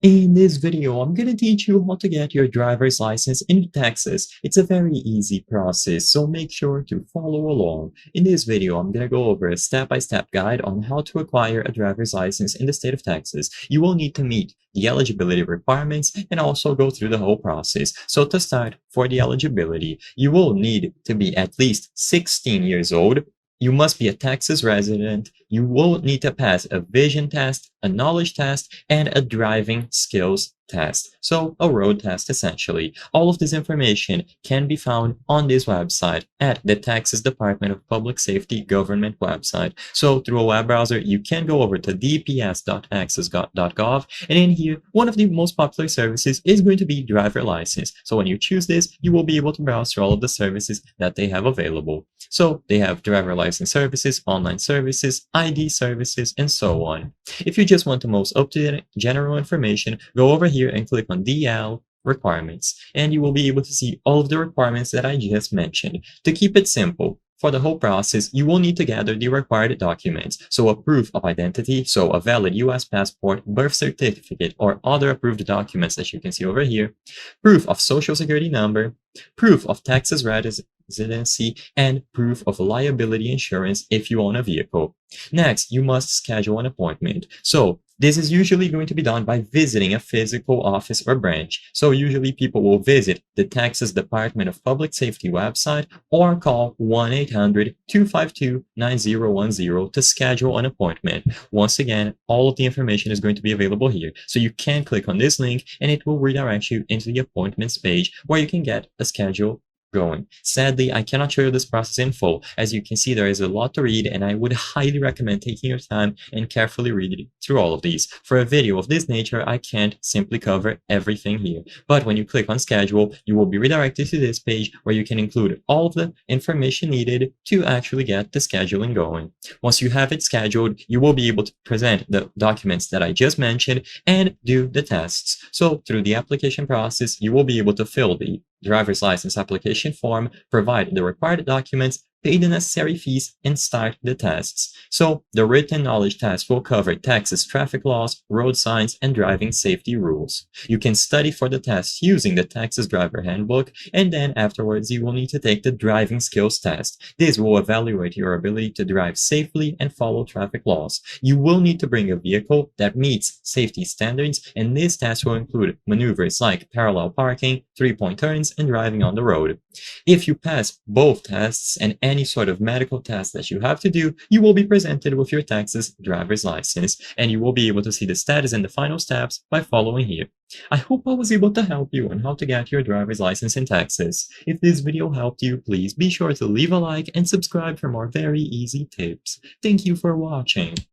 In this video, I'm going to teach you how to get your driver's license in Texas. It's a very easy process, so make sure to follow along. In this video, I'm going to go over a step-by-step guide on how to acquire a driver's license in the state of Texas. You will need to meet the eligibility requirements and also go through the whole process. So to start, for the eligibility, you will need to be at least 16 years old. You must be a Texas resident. You will need to pass a vision test, a knowledge test, and a driving skills test. So a road test, essentially. All of this information can be found on this website at the Texas Department of Public Safety government website. So through a web browser, you can go over to dps.texas.gov, and in here, one of the most popular services is going to be driver license. So when you choose this, you will be able to browse through all of the services that they have available. So they have driver license services, online services, ID services, and so on. If you just want the most up-to-date general information, go over here and click on DL requirements, and you will be able to see all of the requirements that I just mentioned. To keep it simple, for the whole process, you will need to gather the required documents. So a proof of identity, so a valid US passport, birth certificate, or other approved documents that you can see over here, proof of social security number, proof of Texas residency, and proof of liability insurance if you own a vehicle. Next, you must schedule an appointment. So this is usually going to be done by visiting a physical office or branch. So usually people will visit the Texas Department of Public Safety website or call 1-800-252-9010 to schedule an appointment. Once again, all of the information is going to be available here. So you can click on this link and it will redirect you into the appointments page where you can get a schedule going. Sadly, I cannot show you this process in full. As you can see, there is a lot to read, and I would highly recommend taking your time and carefully reading through all of these. For a video of this nature, I can't simply cover everything here. But when you click on schedule, you will be redirected to this page where you can include all of the information needed to actually get the scheduling going. Once you have it scheduled, you will be able to present the documents that I just mentioned and do the tests. So through the application process, you will be able to fill the driver's license application form, provide the required documents, pay the necessary fees, and start the tests. So the written knowledge test will cover Texas traffic laws, road signs, and driving safety rules. You can study for the test using the Texas Driver Handbook, and then afterwards you will need to take the driving skills test. This will evaluate your ability to drive safely and follow traffic laws. You will need to bring a vehicle that meets safety standards, and this test will include maneuvers like parallel parking, three-point turns, and driving on the road. If you pass both tests and any sort of medical test that you have to do, you will be presented with your Texas driver's license, and you will be able to see the status and the final steps by following here. I hope I was able to help you on how to get your driver's license in Texas. If this video helped you, please be sure to leave a like and subscribe for more very easy tips. Thank you for watching.